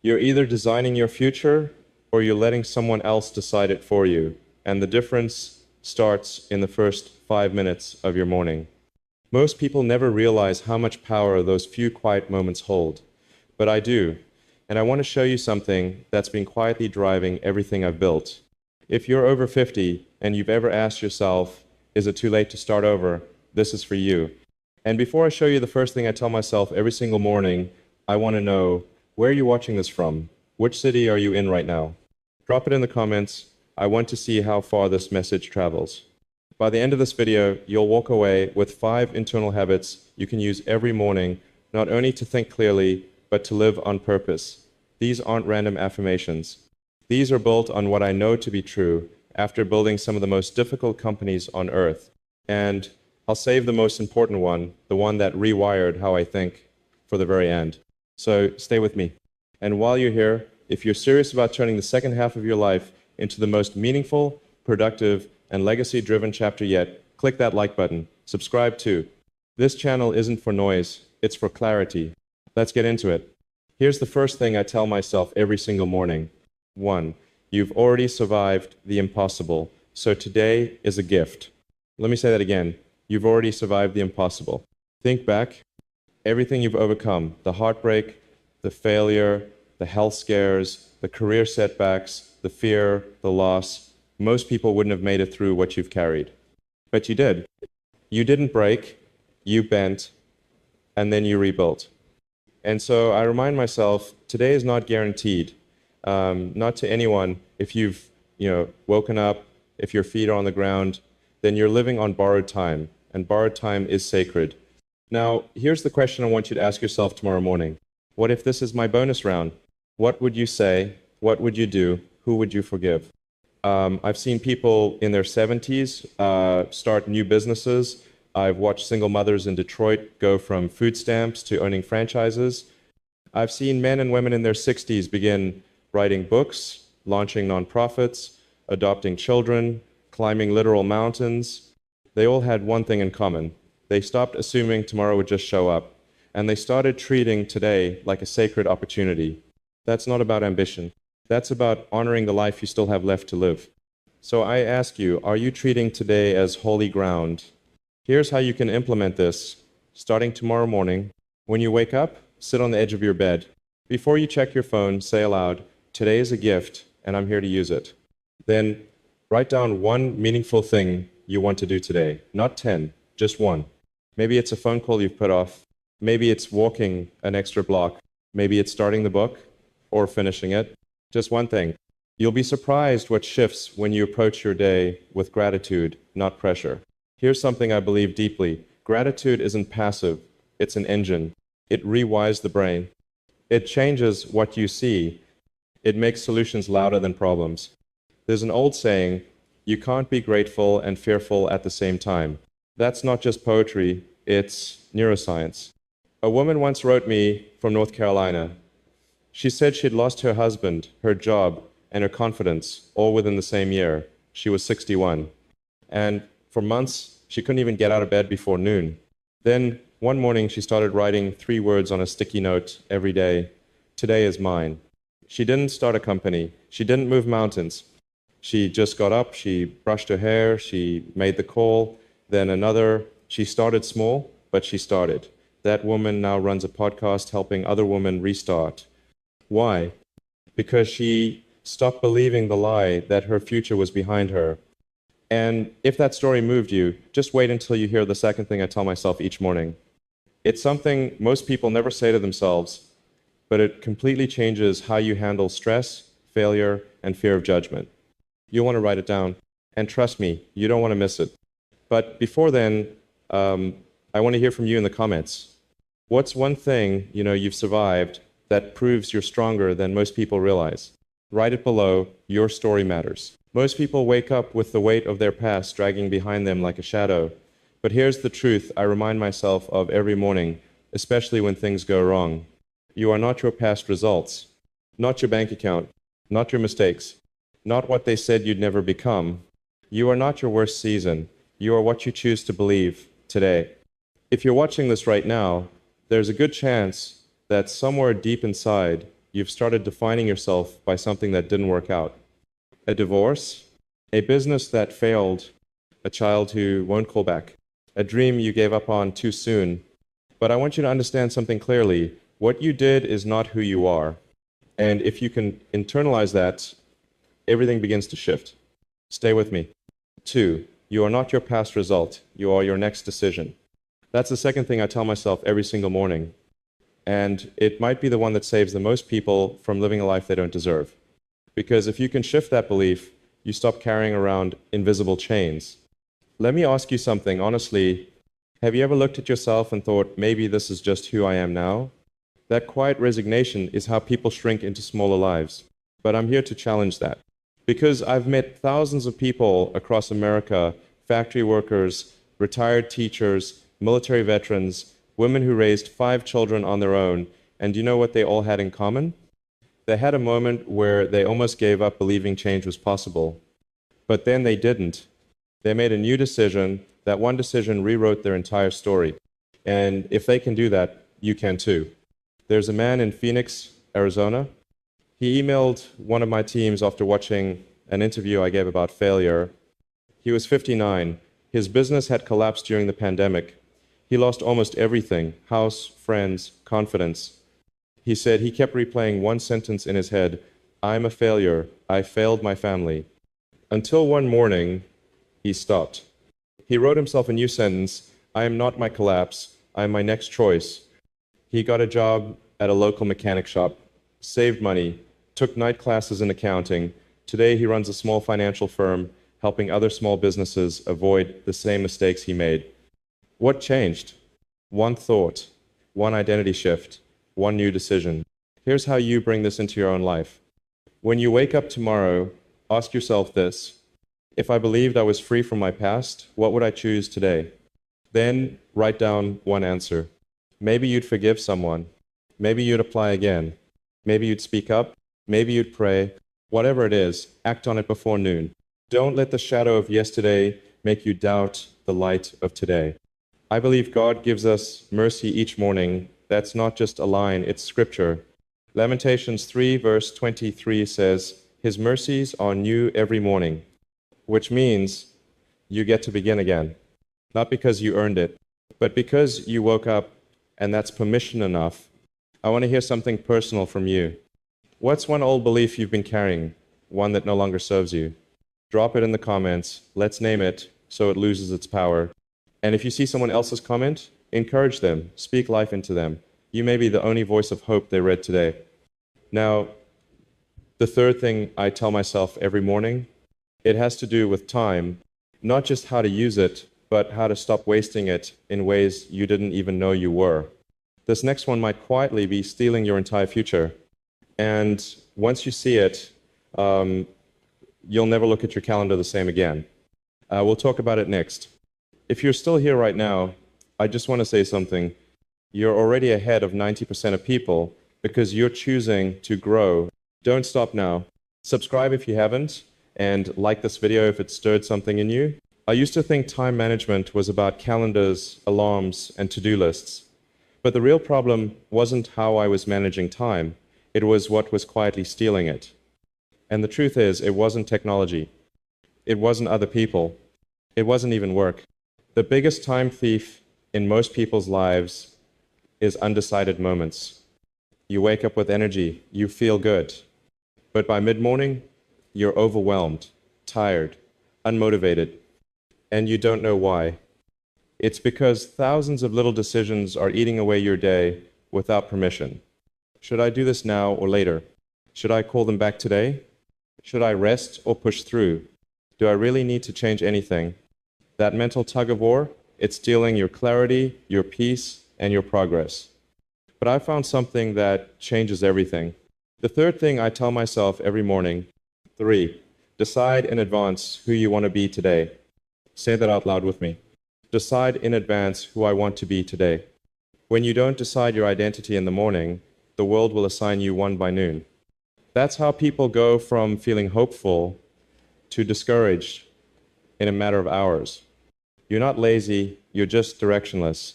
You're either designing your future or you're letting someone else decide it for you. And the difference starts in the first 5 minutes of your morning. Most people never realize how much power those few quiet moments hold. But I do. And I want to show you something that's been quietly driving everything I've built. If you're over 50 and you've ever asked yourself, is it too late to start over? This is for you. And before I show you the first thing I tell myself every single morning, I want to know, where are you watching this from? Which city are you in right now? Drop it in the comments. I want to see how far this message travels. By the end of this video, you'll walk away with 5 internal habits you can use every morning, not only to think clearly, but to live on purpose. These aren't random affirmations. These are built on what I know to be true after building some of the most difficult companies on earth. And I'll save the most important one, the one that rewired how I think, for the very end. So stay with me. And while you're here, if you're serious about turning the second half of your life into the most meaningful, productive, and legacy-driven chapter yet, click that like button. Subscribe too. This channel isn't for noise, it's for clarity. Let's get into it. Here's the first thing I tell myself every single morning. 1. You've already survived the impossible, so today is a gift. Let me say that again. You've already survived the impossible. Think back. Everything you've overcome, the heartbreak, the failure, the health scares, the career setbacks, the fear, the loss, most people wouldn't have made it through what you've carried. But you did. You didn't break, you bent, and then you rebuilt. And so I remind myself, today is not guaranteed. Not to anyone. If you've woken up, if your feet are on the ground, then you're living on borrowed time, and borrowed time is sacred. Now, here's the question I want you to ask yourself tomorrow morning. What if this is my bonus round? What would you say? What would you do? Who would you forgive? I've seen people in their 70s start new businesses. I've watched single mothers in Detroit go from food stamps to owning franchises. I've seen men and women in their 60s begin writing books, launching nonprofits, adopting children, climbing literal mountains. They all had one thing in common. They stopped assuming tomorrow would just show up, and they started treating today like a sacred opportunity. That's not about ambition. That's about honoring the life you still have left to live. So I ask you, are you treating today as holy ground? Here's how you can implement this. Starting tomorrow morning, when you wake up, sit on the edge of your bed. Before you check your phone, say aloud, today is a gift, and I'm here to use it. Then write down one meaningful thing you want to do today. Not 10, just one. Maybe it's a phone call you've put off. Maybe it's walking an extra block. Maybe it's starting the book or finishing it. Just one thing. You'll be surprised what shifts when you approach your day with gratitude, not pressure. Here's something I believe deeply. Gratitude isn't passive. It's an engine. It rewires the brain. It changes what you see. It makes solutions louder than problems. There's an old saying, you can't be grateful and fearful at the same time. That's not just poetry, it's neuroscience. A woman once wrote me from North Carolina. She said she'd lost her husband, her job, and her confidence all within the same year. She was 61. And for months, she couldn't even get out of bed before noon. Then, one morning, she started writing 3 words on a sticky note every day. Today is mine. She didn't start a company. She didn't move mountains. She just got up, she brushed her hair, she made the call, then another. She started small, but she started. That woman now runs a podcast helping other women restart. Why? Because she stopped believing the lie that her future was behind her. And if that story moved you, just wait until you hear the second thing I tell myself each morning. It's something most people never say to themselves, but it completely changes how you handle stress, failure, and fear of judgment. You'll want to write it down. And trust me, you don't want to miss it. But before then, I want to hear from you in the comments. What's one thing you've survived that proves you're stronger than most people realize? Write it below. Your story matters. Most people wake up with the weight of their past dragging behind them like a shadow. But here's the truth I remind myself of every morning, especially when things go wrong. You are not your past results, not your bank account, not your mistakes, not what they said you'd never become. You are not your worst season. You are what you choose to believe today. If you're watching this right now, there's a good chance that somewhere deep inside, you've started defining yourself by something that didn't work out. A divorce, a business that failed, a child who won't call back, a dream you gave up on too soon. But I want you to understand something clearly. What you did is not who you are. And if you can internalize that, everything begins to shift. Stay with me. 2, you are not your past result. You are your next decision. That's the second thing I tell myself every single morning. And it might be the one that saves the most people from living a life they don't deserve. Because if you can shift that belief, you stop carrying around invisible chains. Let me ask you something, honestly. Have you ever looked at yourself and thought, maybe this is just who I am now? That quiet resignation is how people shrink into smaller lives. But I'm here to challenge that. Because I've met thousands of people across America, factory workers, retired teachers, military veterans, women who raised 5 children on their own, and do you know what they all had in common? They had a moment where they almost gave up believing change was possible. But then they didn't. They made a new decision. That one decision rewrote their entire story. And if they can do that, you can too. There's a man in Phoenix, Arizona. He emailed one of my teams after watching an interview I gave about failure. He was 59. His business had collapsed during the pandemic. He lost almost everything: house, friends, confidence. He said he kept replaying one sentence in his head: I'm a failure. I failed my family. Until one morning, he stopped. He wrote himself a new sentence: I am not my collapse. I am my next choice. He got a job at a local mechanic shop, saved money, took night classes in accounting. Today he runs a small financial firm, helping other small businesses avoid the same mistakes he made. What changed? One thought, one identity shift, one new decision. Here's how you bring this into your own life. When you wake up tomorrow, ask yourself this: if I believed I was free from my past, what would I choose today? Then write down one answer. Maybe you'd forgive someone. Maybe you'd apply again. Maybe you'd speak up. Maybe you'd pray. Whatever it is, act on it before noon. Don't let the shadow of yesterday make you doubt the light of today. I believe God gives us mercy each morning. That's not just a line, it's scripture. Lamentations 3 verse 23 says, His mercies are new every morning, which means you get to begin again. Not because you earned it, but because you woke up, and that's permission enough. I want to hear something personal from you. What's one old belief you've been carrying, one that no longer serves you? Drop it in the comments. Let's name it so it loses its power. And if you see someone else's comment, encourage them, speak life into them. You may be the only voice of hope they read today. Now, the third thing I tell myself every morning, it has to do with time, not just how to use it, but how to stop wasting it in ways you didn't even know you were. This next one might quietly be stealing your entire future. And once you see it, you'll never look at your calendar the same again. We'll talk about it next. If you're still here right now, I just want to say something. You're already ahead of 90% of people because you're choosing to grow. Don't stop now. Subscribe if you haven't, and like this video if it stirred something in you. I used to think time management was about calendars, alarms, and to-do lists. But the real problem wasn't how I was managing time. It was what was quietly stealing it. And the truth is, it wasn't technology. It wasn't other people. It wasn't even work. The biggest time thief in most people's lives is undecided moments. You wake up with energy, you feel good. But by mid-morning, you're overwhelmed, tired, unmotivated, and you don't know why. It's because thousands of little decisions are eating away your day without permission. Should I do this now or later? Should I call them back today? Should I rest or push through? Do I really need to change anything? That mental tug of war, it's stealing your clarity, your peace, and your progress. But I found something that changes everything. The third thing I tell myself every morning: 3, decide in advance who you want to be today. Say that out loud with me. Decide in advance who I want to be today. When you don't decide your identity in the morning, the world will assign you one by noon. That's how people go from feeling hopeful to discouraged in a matter of hours. You're not lazy, you're just directionless.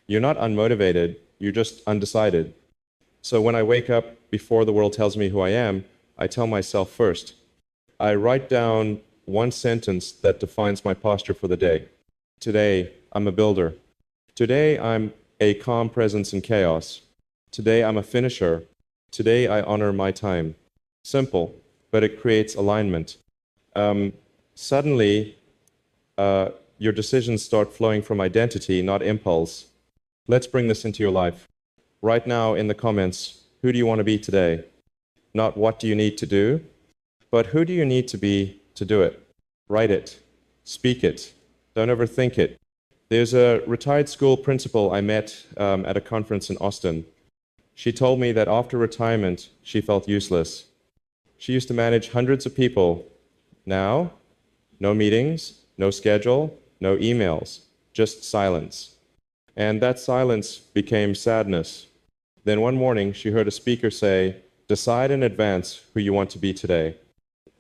You're not unmotivated, you're just undecided. So when I wake up before the world tells me who I am, I tell myself first. I write down one sentence that defines my posture for the day. Today, I'm a builder. Today, I'm a calm presence in chaos. Today, I'm a finisher. Today, I honor my time. Simple, but it creates alignment. Suddenly, your decisions start flowing from identity, not impulse. Let's bring this into your life. Right now in the comments, who do you want to be today? Not what do you need to do, but who do you need to be to do it? Write it. Speak it. Don't overthink it. There's a retired school principal I met at a conference in Austin. She told me that after retirement, she felt useless. She used to manage hundreds of people. Now, no meetings, no schedule, no emails, just silence. And that silence became sadness. Then one morning, she heard a speaker say, "Decide in advance who you want to be today."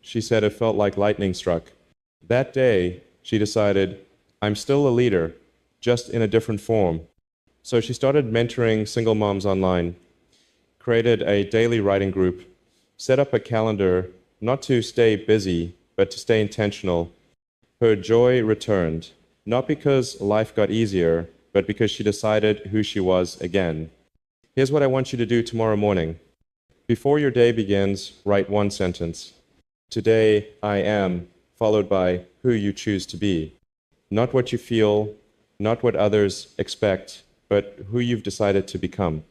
She said it felt like lightning struck. That day, she decided, I'm still a leader, just in a different form. So she started mentoring single moms online, created a daily writing group, set up a calendar, not to stay busy, but to stay intentional. Her joy returned, not because life got easier, but because she decided who she was again. Here's what I want you to do tomorrow morning. Before your day begins, write one sentence. Today, I am, followed by who you choose to be. Not what you feel, not what others expect, but who you've decided to become.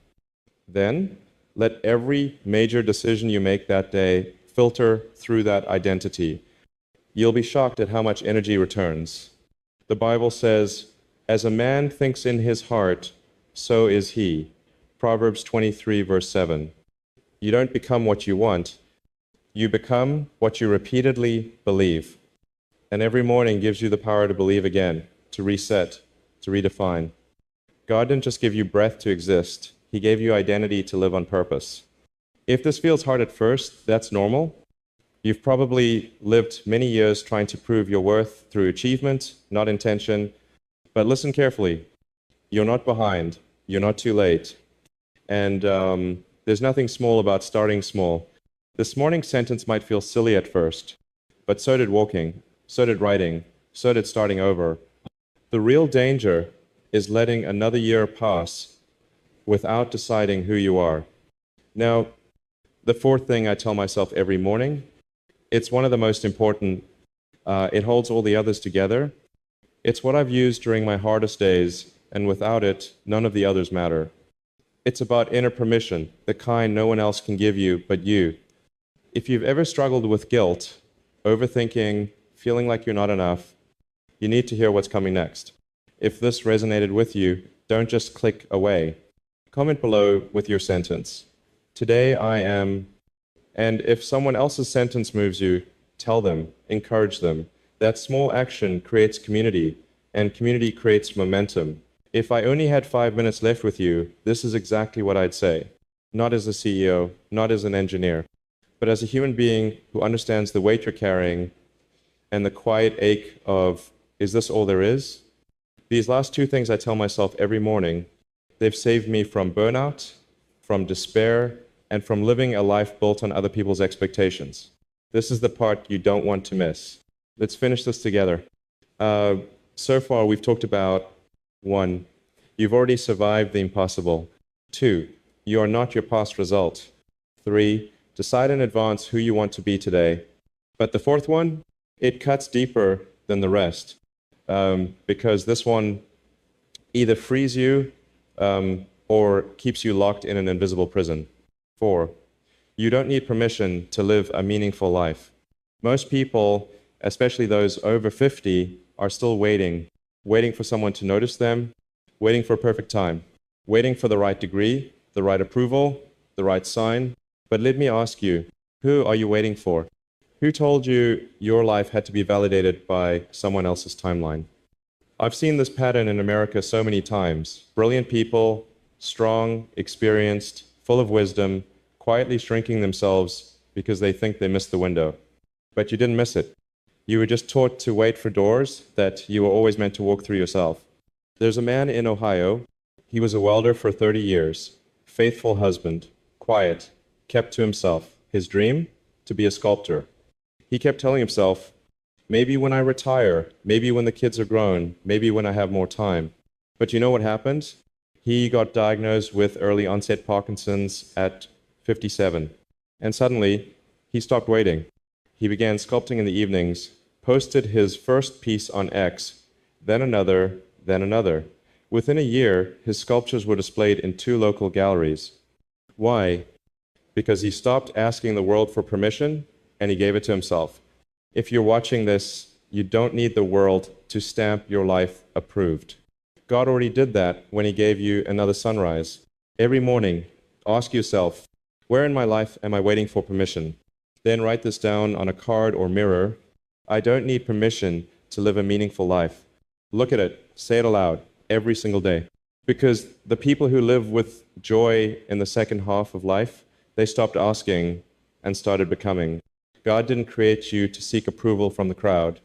Then, let every major decision you make that day filter through that identity. You'll be shocked at how much energy returns. The Bible says, as a man thinks in his heart, so is he. Proverbs 23, verse 7. You don't become what you want. You become what you repeatedly believe. And every morning gives you the power to believe again, to reset, to redefine. God didn't just give you breath to exist. He gave you identity to live on purpose. If this feels hard at first, that's normal. You've probably lived many years trying to prove your worth through achievement, not intention. But listen carefully. You're not behind. You're not too late. And there's nothing small about starting small. This morning's sentence might feel silly at first, but so did walking, so did writing, so did starting over. The real danger is letting another year pass without deciding who you are. Now, the fourth thing I tell myself every morning, it's one of the most important. It holds all the others together. It's what I've used during my hardest days, and without it, none of the others matter. It's about inner permission, the kind no one else can give you but you. If you've ever struggled with guilt, overthinking, feeling like you're not enough, you need to hear what's coming next. If this resonated with you, don't just click away. Comment below with your sentence. Today I am, and if someone else's sentence moves you, tell them, encourage them. That small action creates community, and community creates momentum. If I only had 5 minutes left with you, this is exactly what I'd say. Not as a CEO, not as an engineer, but as a human being who understands the weight you're carrying and the quiet ache of, is this all there is? These last two things I tell myself every morning, they've saved me from burnout, from despair, and from living a life built on other people's expectations. This is the part you don't want to miss. Let's finish this together. So far, we've talked about 1, you've already survived the impossible. 2, you are not your past result. 3, decide in advance who you want to be today. But the fourth one, it cuts deeper than the rest, because this one either frees you or keeps you locked in an invisible prison. 4, you don't need permission to live a meaningful life. Most people, especially those over 50, are still waiting for someone to notice them, waiting for a perfect time, waiting for the right degree, the right approval, the right sign. But let me ask you, who are you waiting for? Who told you your life had to be validated by someone else's timeline? I've seen this pattern in America so many times. Brilliant people, strong, experienced, full of wisdom, quietly shrinking themselves because they think they missed the window. But you didn't miss it. You were just taught to wait for doors that you were always meant to walk through yourself. There's a man in Ohio. He was a welder for 30 years, faithful husband, quiet, kept to himself. His dream? To be a sculptor. He kept telling himself, maybe when I retire, maybe when the kids are grown, maybe when I have more time. But you know what happened? He got diagnosed with early onset Parkinson's at 57. And suddenly, he stopped waiting. He began sculpting in the evenings, posted his first piece on X, then another, then another. Within a year, his sculptures were displayed in 2 local galleries. Why? Because he stopped asking the world for permission and he gave it to himself. If you're watching this, you don't need the world to stamp your life approved. God already did that when he gave you another sunrise. Every morning, ask yourself, where in my life am I waiting for permission? Then write this down on a card or mirror. I don't need permission to live a meaningful life. Look at it, say it aloud, every single day. Because the people who live with joy in the second half of life, they stopped asking and started becoming. God didn't create you to seek approval from the crowd.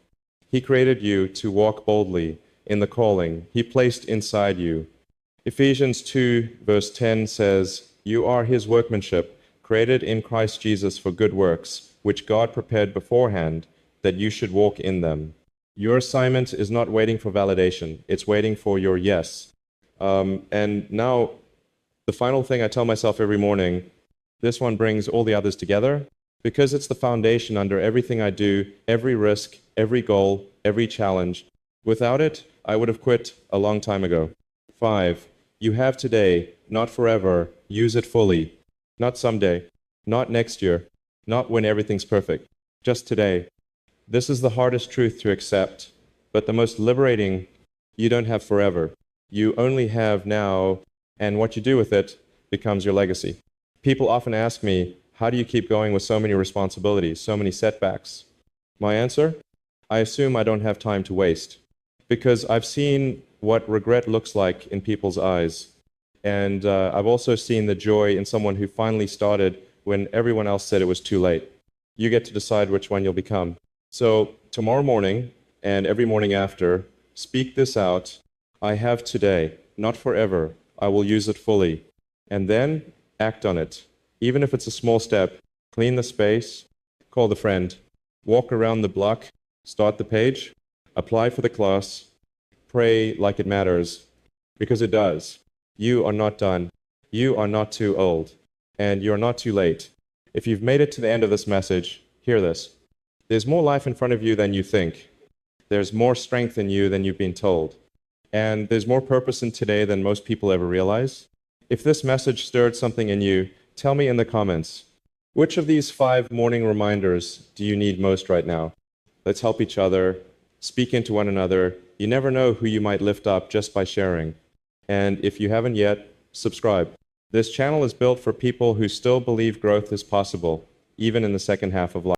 He created you to walk boldly in the calling he placed inside you. Ephesians 2 verse 10 says, "You are his workmanship, created in Christ Jesus for good works, which God prepared beforehand that you should walk in them." Your assignment is not waiting for validation. It's waiting for your yes. And now, the final thing I tell myself every morning, this one brings all the others together, because it's the foundation under everything I do, every risk, every goal, every challenge. Without it, I would have quit a long time ago. 5. You have today, not forever. Use it fully. Not someday, not next year, not when everything's perfect. Just today. This is the hardest truth to accept, but the most liberating. You don't have forever. You only have now, and what you do with it becomes your legacy. People often ask me, how do you keep going with so many responsibilities, so many setbacks? My answer? I assume I don't have time to waste. Because I've seen what regret looks like in people's eyes. And I've also seen the joy in someone who finally started when everyone else said it was too late. You get to decide which one you'll become. So tomorrow morning and every morning after, speak this out. I have today, not forever. I will use it fully. And then act on it. Even if it's a small step, clean the space, call the friend, walk around the block, start the page, apply for the class, pray like it matters, because it does. You are not done. You are not too old, and you're not too late. If you've made it to the end of this message, hear this. There's more life in front of you than you think. There's more strength in you than you've been told. And there's more purpose in today than most people ever realize. If this message stirred something in you, tell me in the comments. Which of these 5 morning reminders do you need most right now? Let's help each other, speak into one another. You never know who you might lift up just by sharing. And if you haven't yet, subscribe. This channel is built for people who still believe growth is possible, even in the second half of life.